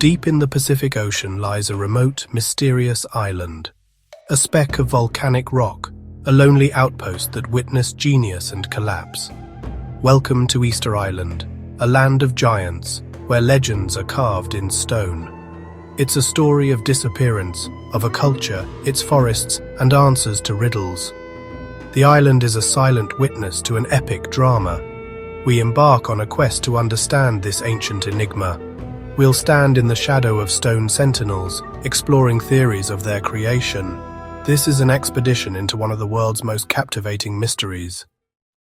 Deep in the Pacific Ocean lies a remote, mysterious island. A speck of volcanic rock, a lonely outpost that witnessed genius and collapse. Welcome to Easter Island, a land of giants, where legends are carved in stone. It's a story of disappearance, of a culture, its forests, and answers to riddles. The island is a silent witness to an epic drama. We embark on a quest to understand this ancient enigma. We'll stand in the shadow of stone sentinels, exploring theories of their creation. This is an expedition into one of the world's most captivating mysteries.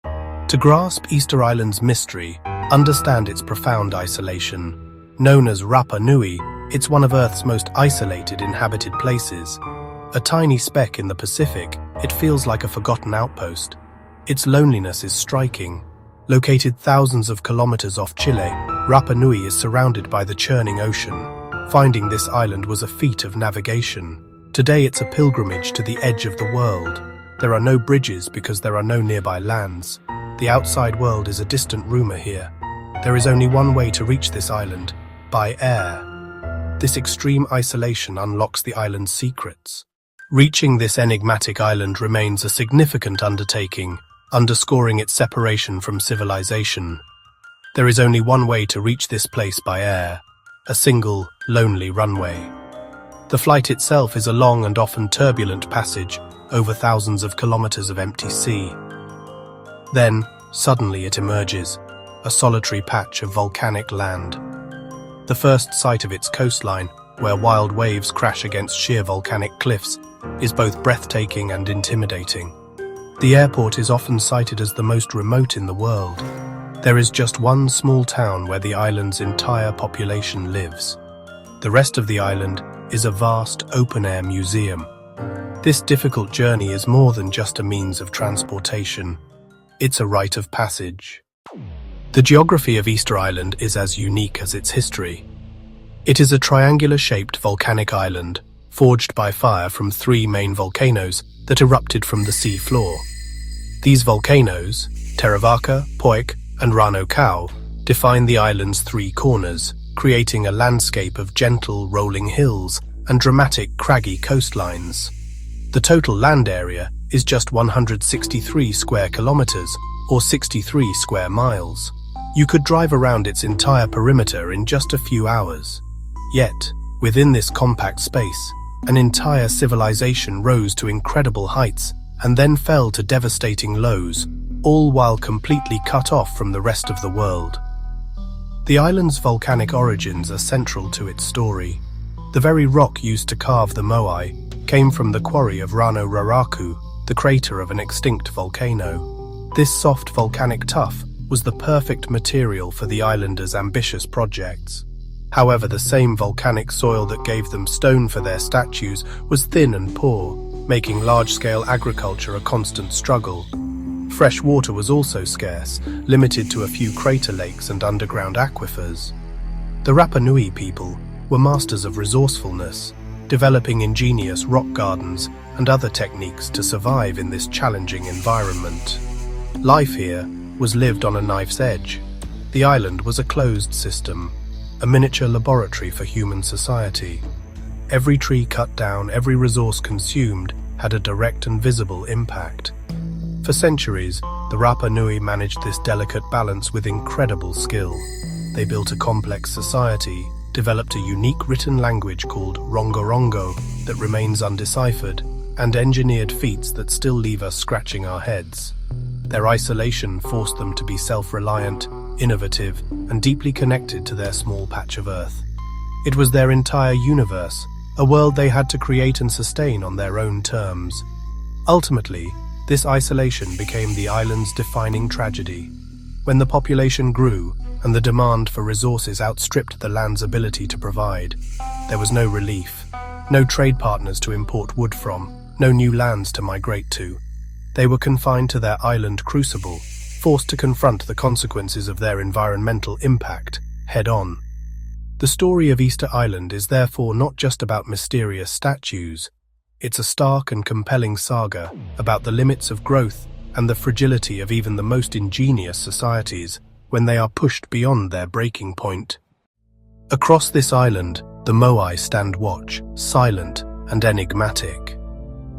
To grasp Easter Island's mystery, understand its profound isolation. Known as Rapa Nui, it's one of Earth's most isolated inhabited places. A tiny speck in the Pacific, it feels like a forgotten outpost. Its loneliness is striking. Located thousands of kilometers off Chile, Rapa Nui is surrounded by the churning ocean. Finding this island was a feat of navigation. Today it's a pilgrimage to the edge of the world. There are no bridges because there are no nearby lands. The outside world is a distant rumor here. There is only one way to reach this island, by air. This extreme isolation unlocks the island's secrets. Reaching this enigmatic island remains a significant undertaking, underscoring its separation from civilization. There is only one way to reach this place by air, a single, lonely runway. The flight itself is a long and often turbulent passage over thousands of kilometers of empty sea. Then, suddenly it emerges, a solitary patch of volcanic land. The first sight of its coastline, where wild waves crash against sheer volcanic cliffs, is both breathtaking and intimidating. The airport is often cited as the most remote in the world. There is just one small town where the island's entire population lives. The rest of the island is a vast open-air museum. This difficult journey is more than just a means of transportation. It's a rite of passage. The geography of Easter Island is as unique as its history. It is a triangular-shaped volcanic island, forged by fire from three main volcanoes that erupted from the sea floor. These volcanoes, Teravaka, Poik, and Rano Kau, define the island's three corners, creating a landscape of gentle, rolling hills and dramatic, craggy coastlines. The total land area is just 163 square kilometers, or 63 square miles. You could drive around its entire perimeter in just a few hours. Yet, within this compact space, an entire civilization rose to incredible heights and then fell to devastating lows, all while completely cut off from the rest of the world. The island's volcanic origins are central to its story. The very rock used to carve the Moai came from the quarry of Rano Raraku, the crater of an extinct volcano. This soft volcanic tuff was the perfect material for the islanders' ambitious projects. However, the same volcanic soil that gave them stone for their statues was thin and poor, making large-scale agriculture a constant struggle. Fresh water was also scarce, limited to a few crater lakes and underground aquifers. The Rapa Nui people were masters of resourcefulness, developing ingenious rock gardens and other techniques to survive in this challenging environment. Life here was lived on a knife's edge. The island was a closed system, a miniature laboratory for human society. Every tree cut down, every resource consumed, had a direct and visible impact. For centuries, the Rapa Nui managed this delicate balance with incredible skill. They built a complex society, developed a unique written language called Rongorongo that remains undeciphered, and engineered feats that still leave us scratching our heads. Their isolation forced them to be self-reliant, innovative, and deeply connected to their small patch of Earth. It was their entire universe, a world they had to create and sustain on their own terms. Ultimately, this isolation became the island's defining tragedy. When the population grew and the demand for resources outstripped the land's ability to provide, there was no relief, no trade partners to import wood from, no new lands to migrate to. They were confined to their Island Crucible, forced to confront the consequences of their environmental impact head-on. The story of Easter Island is therefore not just about mysterious statues. It's a stark and compelling saga about the limits of growth and the fragility of even the most ingenious societies when they are pushed beyond their breaking point. Across this island, the Moai stand watch, silent and enigmatic.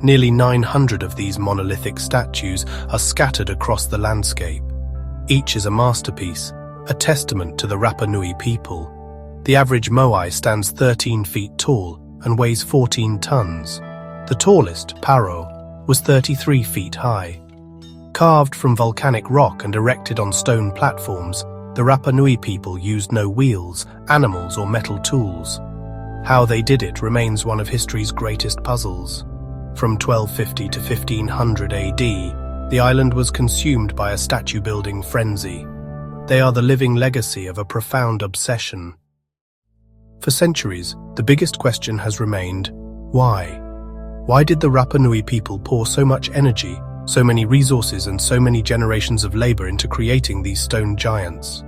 Nearly 900 of these monolithic statues are scattered across the landscape. Each is a masterpiece, a testament to the Rapa Nui people. The average Moai stands 13 feet tall and weighs 14 tons. The tallest, Paro, was 33 feet high. Carved from volcanic rock and erected on stone platforms, the Rapa Nui people used no wheels, animals, or metal tools. How they did it remains one of history's greatest puzzles. From 1250 to 1500 AD, the island was consumed by a statue-building frenzy. They are the living legacy of a profound obsession. For centuries, the biggest question has remained, why? Why did the Rapa Nui people pour so much energy, so many resources and so many generations of labor into creating these stone giants?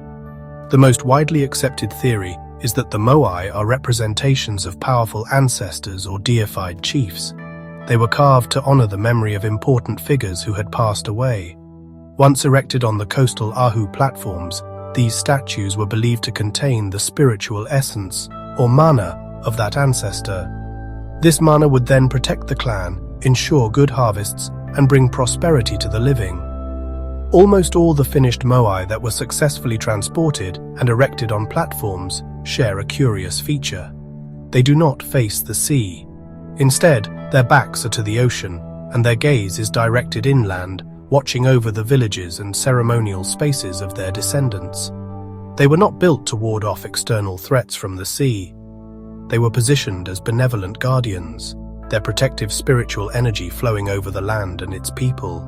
The most widely accepted theory is that the Moai are representations of powerful ancestors or deified chiefs. They were carved to honor the memory of important figures who had passed away. Once erected on the coastal Ahu platforms, these statues were believed to contain the spiritual essence, or mana, of that ancestor. This mana would then protect the clan, ensure good harvests, and bring prosperity to the living. Almost all the finished Moai that were successfully transported and erected on platforms share a curious feature. They do not face the sea. Instead, their backs are to the ocean, and their gaze is directed inland, watching over the villages and ceremonial spaces of their descendants. They were not built to ward off external threats from the sea. They were positioned as benevolent guardians, their protective spiritual energy flowing over the land and its people.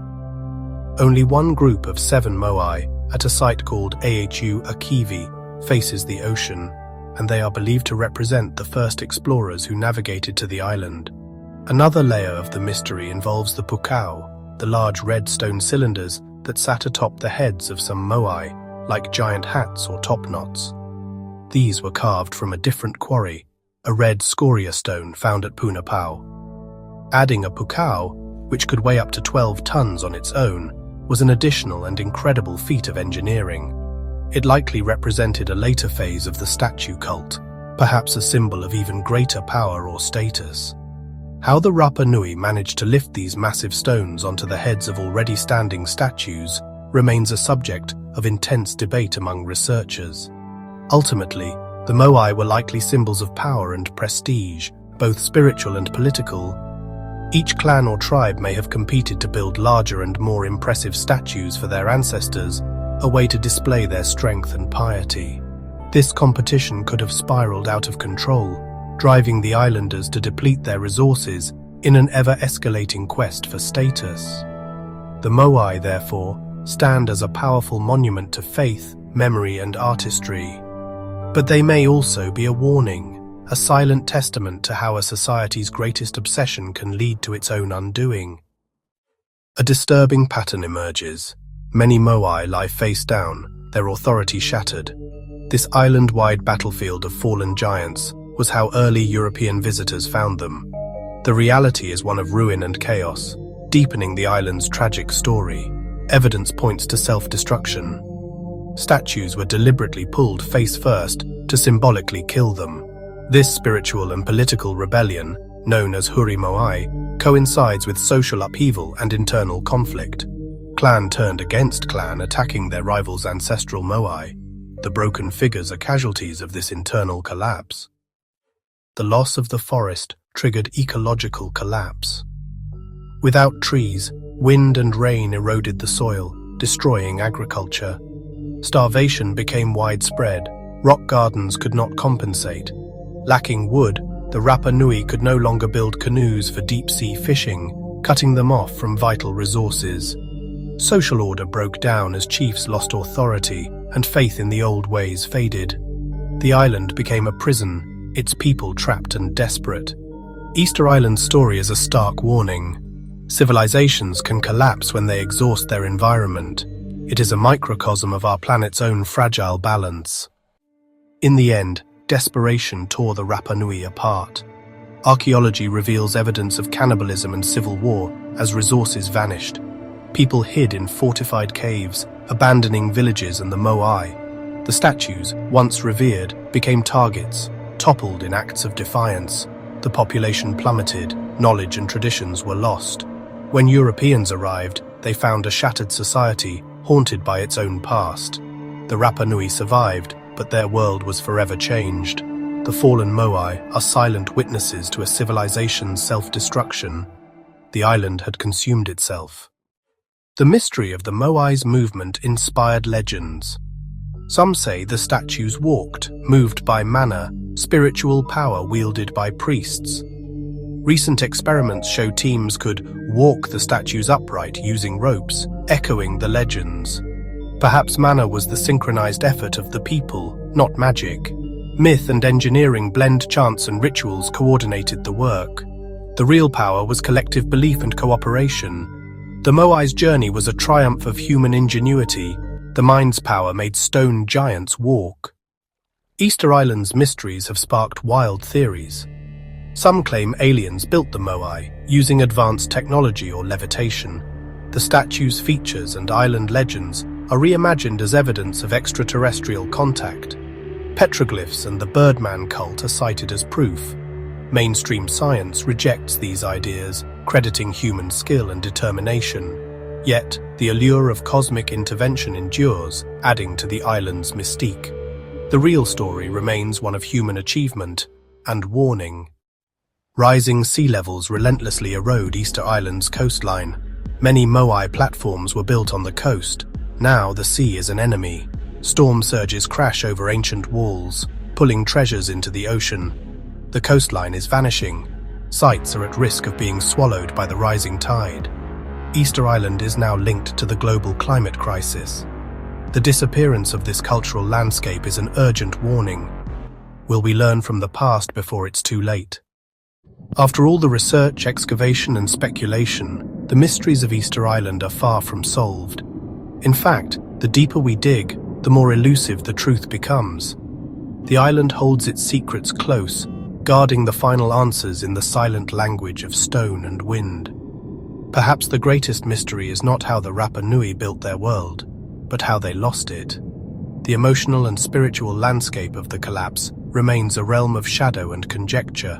Only one group of 7 Moai, at a site called Ahu Akivi, faces the ocean, and they are believed to represent the first explorers who navigated to the island. Another layer of the mystery involves the pukao, the large red stone cylinders that sat atop the heads of some Moai, like giant hats or topknots. These were carved from a different quarry, a red scoria stone found at Punapau. Adding a pukao, which could weigh up to 12 tons on its own, was an additional and incredible feat of engineering. It likely represented a later phase of the statue cult, perhaps a symbol of even greater power or status. How the Rapa Nui managed to lift these massive stones onto the heads of already standing statues remains a subject of intense debate among researchers. Ultimately, the Moai were likely symbols of power and prestige, both spiritual and political. Each clan or tribe may have competed to build larger and more impressive statues for their ancestors, a way to display their strength and piety. This competition could have spiraled out of control, driving the islanders to deplete their resources in an ever-escalating quest for status. The Moai, therefore, stand as a powerful monument to faith, memory, and artistry. But they may also be a warning, a silent testament to how a society's greatest obsession can lead to its own undoing. A disturbing pattern emerges. Many Moai lie face down, their authority shattered. This island-wide battlefield of fallen giants was how early European visitors found them. The reality is one of ruin and chaos, deepening the island's tragic story. Evidence points to self-destruction. Statues were deliberately pulled face first to symbolically kill them. This spiritual and political rebellion, known as Huri Moai, coincides with social upheaval and internal conflict. Clan turned against clan, attacking their rivals' ancestral Moai. The broken figures are casualties of this internal collapse. The loss of the forest triggered ecological collapse. Without trees, wind and rain eroded the soil, destroying agriculture. Starvation became widespread. Rock gardens could not compensate. Lacking wood, the Rapa Nui could no longer build canoes for deep-sea fishing, cutting them off from vital resources. Social order broke down as chiefs lost authority, and faith in the old ways faded. The island became a prison, its people trapped and desperate. Easter Island's story is a stark warning. Civilizations can collapse when they exhaust their environment. It is a microcosm of our planet's own fragile balance. In the end, desperation tore the Rapa Nui apart. Archaeology reveals evidence of cannibalism and civil war as resources vanished. People hid in fortified caves, abandoning villages and the Moai. The statues, once revered, became targets, toppled in acts of defiance. The population plummeted, knowledge and traditions were lost. When Europeans arrived, they found a shattered society, haunted by its own past. The Rapa Nui survived, but their world was forever changed. The fallen Moai are silent witnesses to a civilization's self-destruction. The island had consumed itself. The mystery of the Moai's movement inspired legends. Some say the statues walked, moved by mana, spiritual power wielded by priests. Recent experiments show teams could walk the statues upright using ropes, echoing the legends. Perhaps mana was the synchronized effort of the people, not magic. Myth and engineering blend chants and rituals coordinated the work. The real power was collective belief and cooperation. The Moai's journey was a triumph of human ingenuity. The mind's power made stone giants walk. Easter Island's mysteries have sparked wild theories. Some claim aliens built the Moai, using advanced technology or levitation. The statue's features and island legends are reimagined as evidence of extraterrestrial contact. Petroglyphs and the Birdman cult are cited as proof. Mainstream science rejects these ideas, crediting human skill and determination. Yet, the allure of cosmic intervention endures, adding to the island's mystique. The real story remains one of human achievement and warning. Rising sea levels relentlessly erode Easter Island's coastline. Many Moai platforms were built on the coast. Now the sea is an enemy. Storm surges crash over ancient walls, pulling treasures into the ocean. The coastline is vanishing. Sites are at risk of being swallowed by the rising tide. Easter Island is now linked to the global climate crisis. The disappearance of this cultural landscape is an urgent warning. Will we learn from the past before it's too late? After all the research, excavation and speculation, the mysteries of Easter Island are far from solved. In fact, the deeper we dig, the more elusive the truth becomes. The island holds its secrets close, guarding the final answers in the silent language of stone and wind. Perhaps the greatest mystery is not how the Rapa Nui built their world, but how they lost it. The emotional and spiritual landscape of the collapse remains a realm of shadow and conjecture.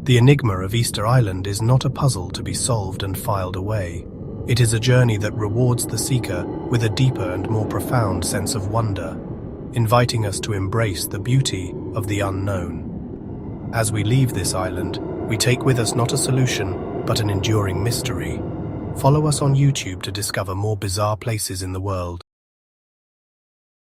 The enigma of Easter Island is not a puzzle to be solved and filed away. It is a journey that rewards the seeker with a deeper and more profound sense of wonder, inviting us to embrace the beauty of the unknown. As we leave this island, we take with us not a solution, but an enduring mystery. Follow us on YouTube to discover more bizarre places in the world.